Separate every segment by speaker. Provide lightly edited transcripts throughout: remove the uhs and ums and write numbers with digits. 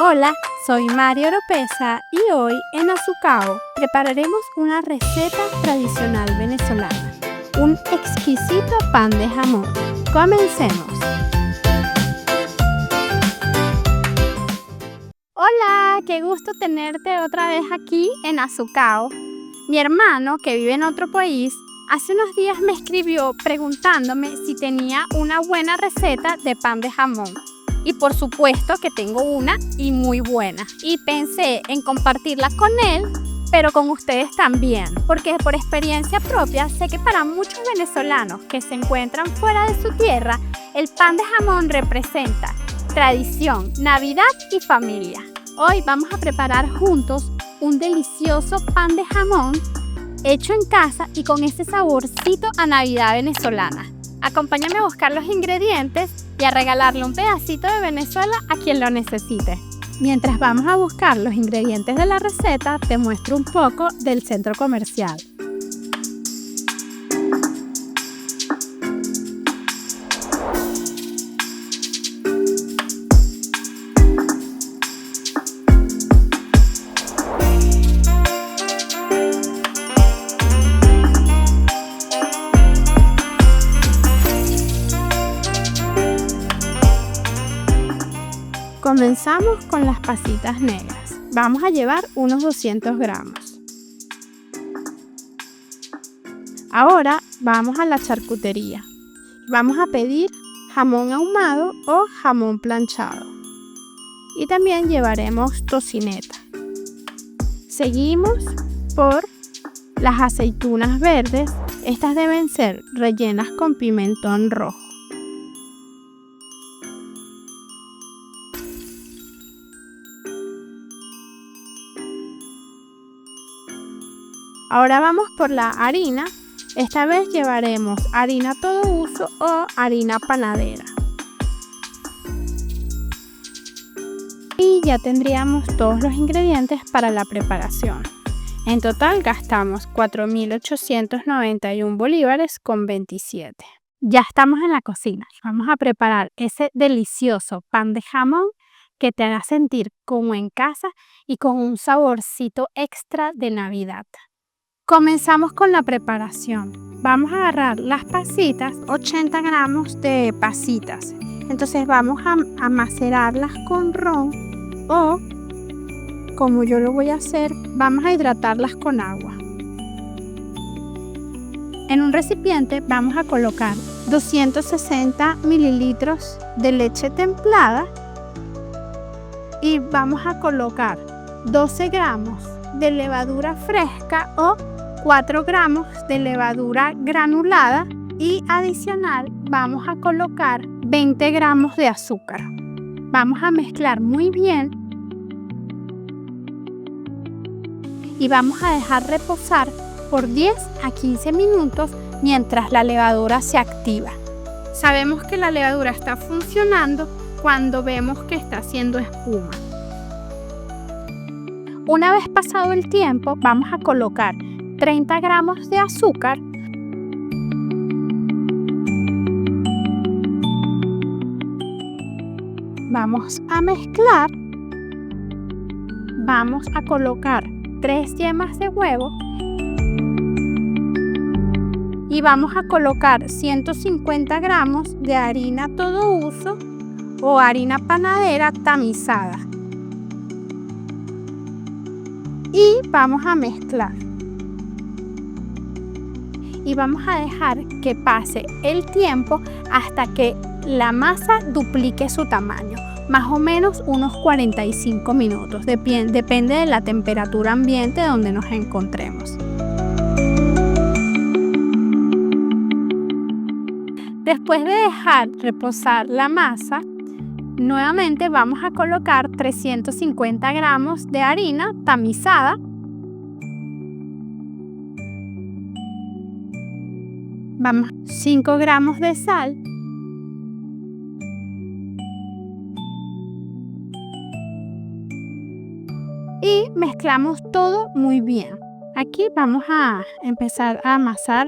Speaker 1: Hola, soy María Oropesa y hoy en Azucao prepararemos una receta tradicional venezolana, un exquisito pan de jamón. Comencemos. Hola, qué gusto tenerte otra vez aquí en Azucao. Mi hermano, que vive en otro país, hace unos días me escribió preguntándome si tenía una buena receta de pan de jamón. Y por supuesto que tengo una y muy buena. Y pensé en compartirla con él, pero con ustedes también. Porque por experiencia propia sé que para muchos venezolanos que se encuentran fuera de su tierra, el pan de jamón representa tradición, Navidad y familia. Hoy vamos a preparar juntos un delicioso pan de jamón hecho en casa y con ese saborcito a Navidad venezolana. Acompáñame a buscar los ingredientes y a regalarle un pedacito de Venezuela a quien lo necesite. Mientras vamos a buscar los ingredientes de la receta, te muestro un poco del centro comercial. Comenzamos con las pasitas negras. Vamos a llevar unos 200 gramos. Ahora vamos a la charcutería. Vamos a pedir jamón ahumado o jamón planchado. Y también llevaremos tocineta. Seguimos por las aceitunas verdes. Estas deben ser rellenas con pimentón rojo. Ahora vamos por la harina. Esta vez llevaremos harina todo uso o harina panadera. Y ya tendríamos todos los ingredientes para la preparación. En total gastamos 4.891 bolívares con 27. Ya estamos en la cocina. Vamos a preparar ese delicioso pan de jamón que te haga sentir como en casa y con un saborcito extra de Navidad. Comenzamos con la preparación. Vamos a agarrar las pasitas, 80 gramos de pasitas. Entonces vamos a macerarlas con ron o, como yo lo voy a hacer, vamos a hidratarlas con agua. En un recipiente vamos a colocar 260 mililitros de leche templada y vamos a colocar 12 gramos de levadura fresca o 4 gramos de levadura granulada y adicional vamos a colocar 20 gramos de azúcar. Vamos a mezclar muy bien y vamos a dejar reposar por 10 a 15 minutos mientras la levadura se activa. Sabemos que la levadura está funcionando cuando vemos que está haciendo espuma. Una vez pasado el tiempo, vamos a colocar 30 gramos de azúcar vamos a mezclar, vamos a colocar 3 yemas de huevo y vamos a colocar 150 gramos de harina todo uso o harina panadera tamizada y vamos a mezclar. Y vamos a dejar que pase el tiempo hasta que la masa duplique su tamaño, más o menos unos 45 minutos, depende de la temperatura ambiente donde nos encontremos. Después de dejar reposar la masa, nuevamente vamos a colocar 350 gramos de harina tamizada. Vamos 5 gramos de sal y mezclamos todo muy bien. Aquí vamos a empezar a amasar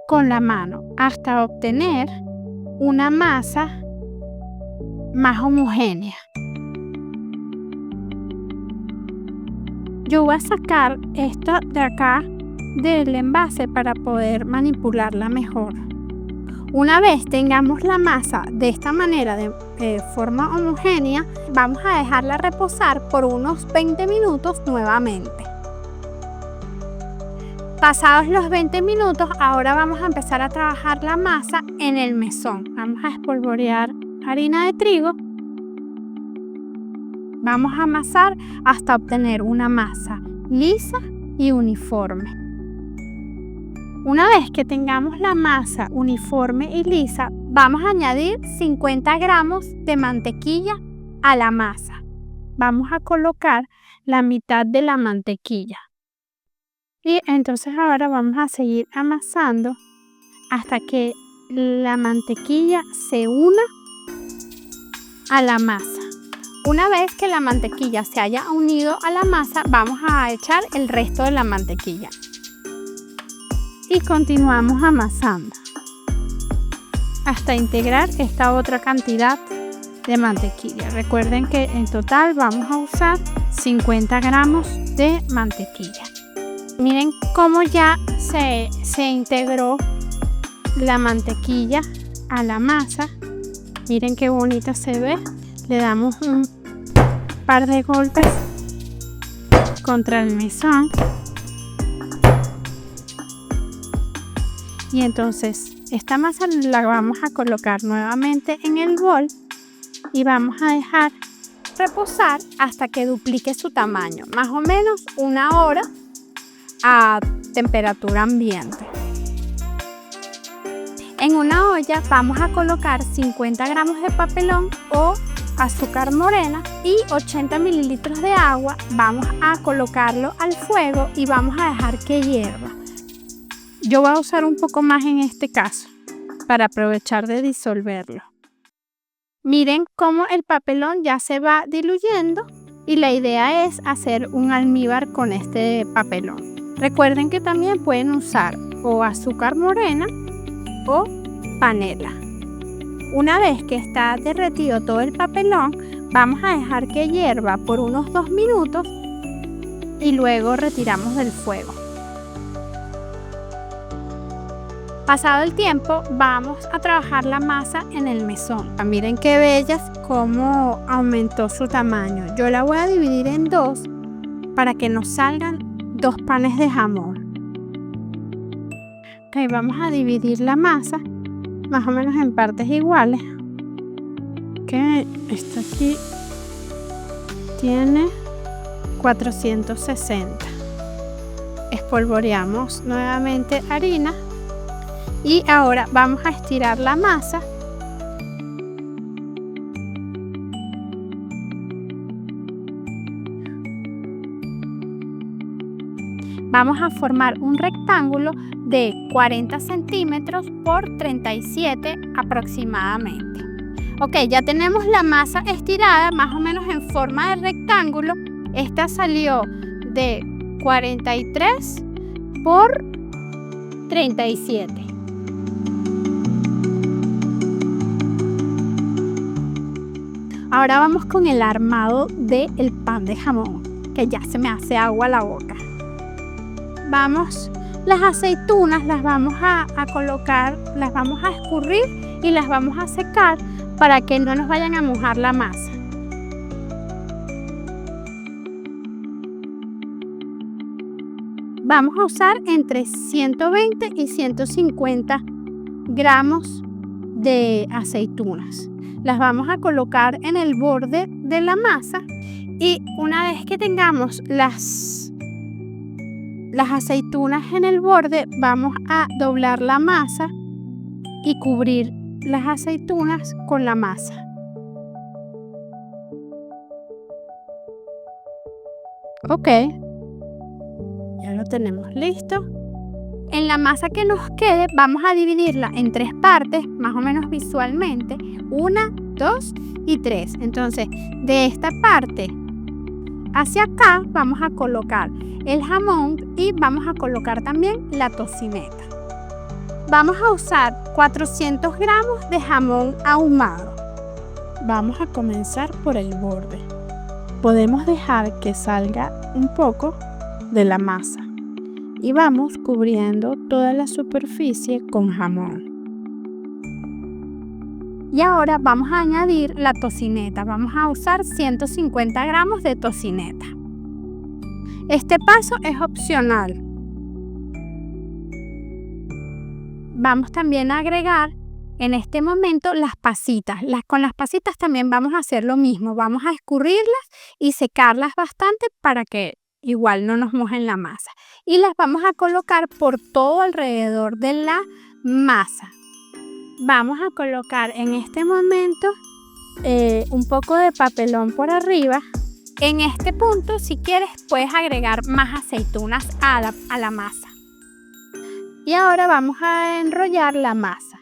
Speaker 1: con la mano hasta obtener una masa más homogénea. Yo voy a sacar esto de acá del envase para poder manipularla mejor. Una vez tengamos la masa de esta manera, de forma homogénea, vamos a dejarla reposar por unos 20 minutos nuevamente. Pasados los 20 minutos, ahora vamos a empezar a trabajar la masa en el mesón. Vamos a espolvorear harina de trigo. Vamos a amasar hasta obtener una masa lisa y uniforme. Una vez que tengamos la masa uniforme y lisa, vamos a añadir 50 gramos de mantequilla a la masa. Vamos a colocar la mitad de la mantequilla. Y entonces ahora vamos a seguir amasando hasta que la mantequilla se una a la masa. Una vez que la mantequilla se haya unido a la masa, vamos a echar el resto de la mantequilla. Y continuamos amasando hasta integrar esta otra cantidad de mantequilla. Recuerden que en total vamos a usar 50 gramos de mantequilla. Miren cómo ya se integró la mantequilla a la masa. Miren qué bonita se ve. Le damos un par de golpes contra el mesón. Y entonces esta masa la vamos a colocar nuevamente en el bol y vamos a dejar reposar hasta que duplique su tamaño, más o menos 1 hora a temperatura ambiente. En una olla vamos a colocar 50 gramos de papelón o azúcar morena y 80 mililitros de agua. Vamos a colocarlo al fuego y vamos a dejar que hierva. Yo voy a usar un poco más en este caso para aprovechar de disolverlo. Miren cómo el papelón ya se va diluyendo y la idea es hacer un almíbar con este papelón. Recuerden que también pueden usar o azúcar morena o panela. Una vez que está derretido todo el papelón, vamos a dejar que hierva por unos 2 minutos y luego retiramos del fuego. Pasado el tiempo, vamos a trabajar la masa en el mesón. Miren qué bellas cómo aumentó su tamaño. Yo la voy a dividir en 2 para que nos salgan 2 panes de jamón. Ok, vamos a dividir la masa más o menos en partes iguales. Que esta aquí tiene 460. Espolvoreamos nuevamente harina. Y ahora vamos a estirar la masa. Vamos a formar un rectángulo de 40 centímetros por 37 aproximadamente. Ok, ya tenemos la masa estirada más o menos en forma de rectángulo. Esta salió de 43 por 37. Ahora vamos con el armado del pan de jamón, que ya se me hace agua la boca. Las aceitunas las vamos a colocar, las vamos a escurrir y las vamos a secar para que no nos vayan a mojar la masa. Vamos a usar entre 120 y 150 gramos de aceitunas. Las vamos a colocar en el borde de la masa y una vez que tengamos las aceitunas en el borde, vamos a doblar la masa y cubrir las aceitunas con la masa. Ok, ya lo tenemos listo. En la masa que nos quede vamos a dividirla en 3 partes, más o menos visualmente, 1, 2 y 3. Entonces, de esta parte hacia acá vamos a colocar el jamón y vamos a colocar también la tocineta. Vamos a usar 400 gramos de jamón ahumado. Vamos a comenzar por el borde. podemos dejar que salga un poco de la masa y vamos cubriendo toda la superficie con jamón. Y ahora vamos a añadir la tocineta. Vamos a usar 150 gramos de tocineta. Este paso es opcional. Vamos también a agregar en este momento las pasitas. Con las pasitas también vamos a hacer lo mismo. Vamos a escurrirlas y secarlas bastante para que igual no nos mojen la masa. Y las vamos a colocar por todo alrededor de la masa. Vamos a colocar en este momento un poco de papelón por arriba. En este punto, si quieres, puedes agregar más aceitunas a la masa. Y ahora vamos a enrollar la masa.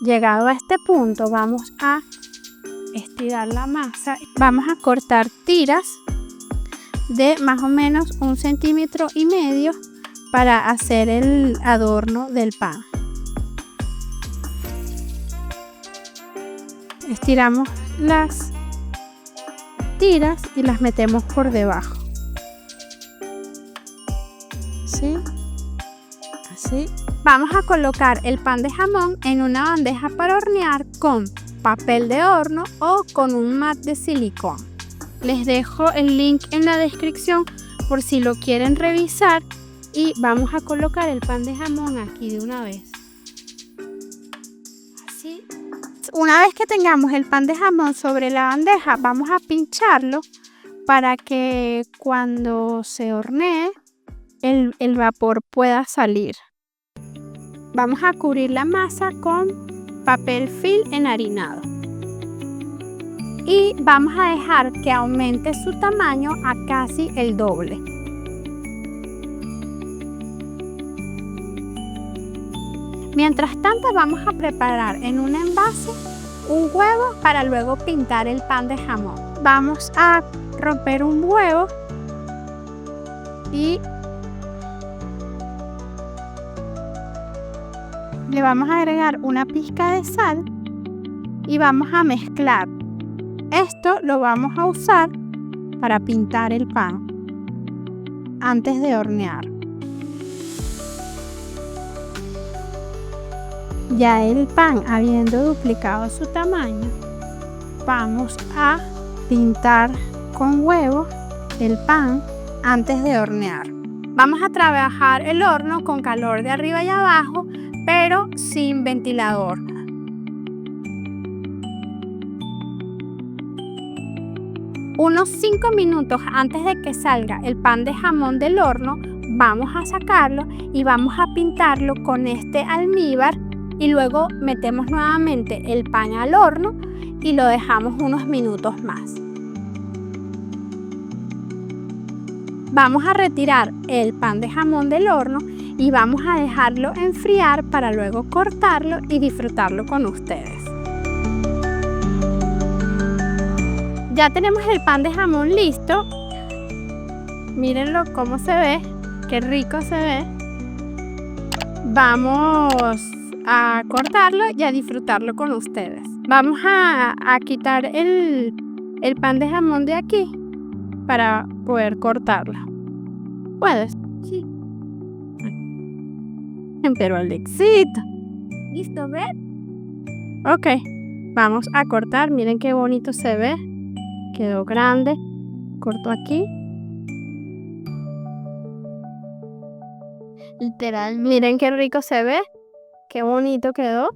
Speaker 1: Llegado a este punto, vamos a estirar la masa. Vamos a cortar tiras de más o menos 1,5 centímetros para hacer el adorno del pan. Estiramos las tiras y las metemos por debajo. ¿Sí? Así. Vamos a colocar el pan de jamón en una bandeja para hornear con papel de horno o con un mat de silicón. Les dejo el link en la descripción por si lo quieren revisar y vamos a colocar el pan de jamón aquí de una vez. Así. Una vez que tengamos el pan de jamón sobre la bandeja, vamos a pincharlo para que cuando se hornee el vapor pueda salir. Vamos a cubrir la masa con papel film enharinado. Y vamos a dejar que aumente su tamaño a casi el doble. Mientras tanto, vamos a preparar en un envase un huevo para luego pintar el pan de jamón. Vamos a romper un huevo y le vamos a agregar una pizca de sal y vamos a mezclar. Esto lo vamos a usar para pintar el pan antes de hornear. Ya el pan habiendo duplicado su tamaño, vamos a pintar con huevo el pan antes de hornear. Vamos a trabajar el horno con calor de arriba y abajo, pero sin ventilador. Unos 5 minutos antes de que salga el pan de jamón del horno, vamos a sacarlo y vamos a pintarlo con este almíbar y luego metemos nuevamente el pan al horno y lo dejamos unos minutos más. Vamos a retirar el pan de jamón del horno y vamos a dejarlo enfriar para luego cortarlo y disfrutarlo con ustedes. Ya tenemos el pan de jamón listo. Mírenlo cómo se ve, qué rico se ve. Vamos a cortarlo y a disfrutarlo con ustedes. Vamos a quitar el pan de jamón de aquí para poder cortarlo. ¿Puedes? Sí. Pero Alexito. ¿Listo, ver? Ok, vamos a cortar. Miren qué bonito se ve. Quedó grande. Corto aquí. Literal, miren qué rico se ve. Qué bonito quedó.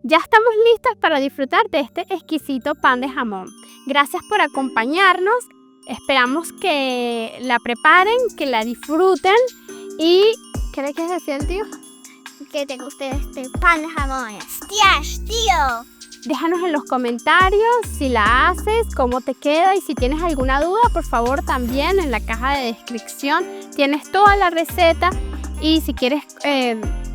Speaker 1: Ya estamos listas para disfrutar de este exquisito pan de jamón. Gracias por acompañarnos. Esperamos que la preparen, que la disfruten y... ¿Qué le quieres decir, tío?
Speaker 2: Que te guste este pan de jamón. ¡Hostias, tío!
Speaker 1: Déjanos en los comentarios si la haces, cómo te queda y si tienes alguna duda, por favor también en la caja de descripción tienes toda la receta y si quieres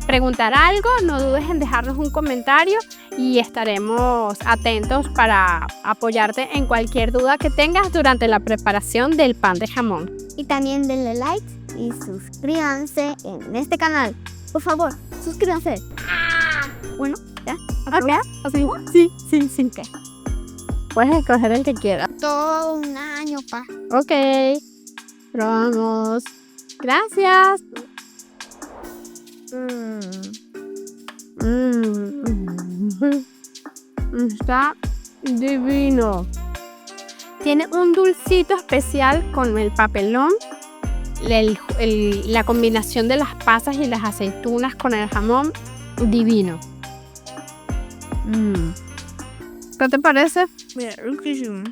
Speaker 1: preguntar algo, no dudes en dejarnos un comentario y estaremos atentos para apoyarte en cualquier duda que tengas durante la preparación del pan de jamón.
Speaker 2: Y también denle like y suscríbanse en este canal. Por favor, suscríbanse. Bueno, ya.
Speaker 1: Ok, así. Sí.
Speaker 2: Ok.
Speaker 1: Puedes escoger el que quieras.
Speaker 2: Todo un año, pa.
Speaker 1: Ok. Probamos. Gracias. Está divino. Tiene un dulcito especial con el papelón. La combinación de las pasas y las aceitunas con el jamón. Divino. ¿Qué te parece?
Speaker 2: Mira, riquísimo.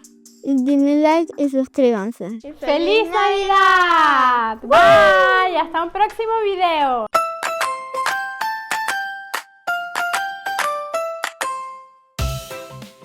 Speaker 2: Denle like y suscríbanse.
Speaker 1: ¡Feliz Navidad! ¡Bye! ¡Hasta un próximo video!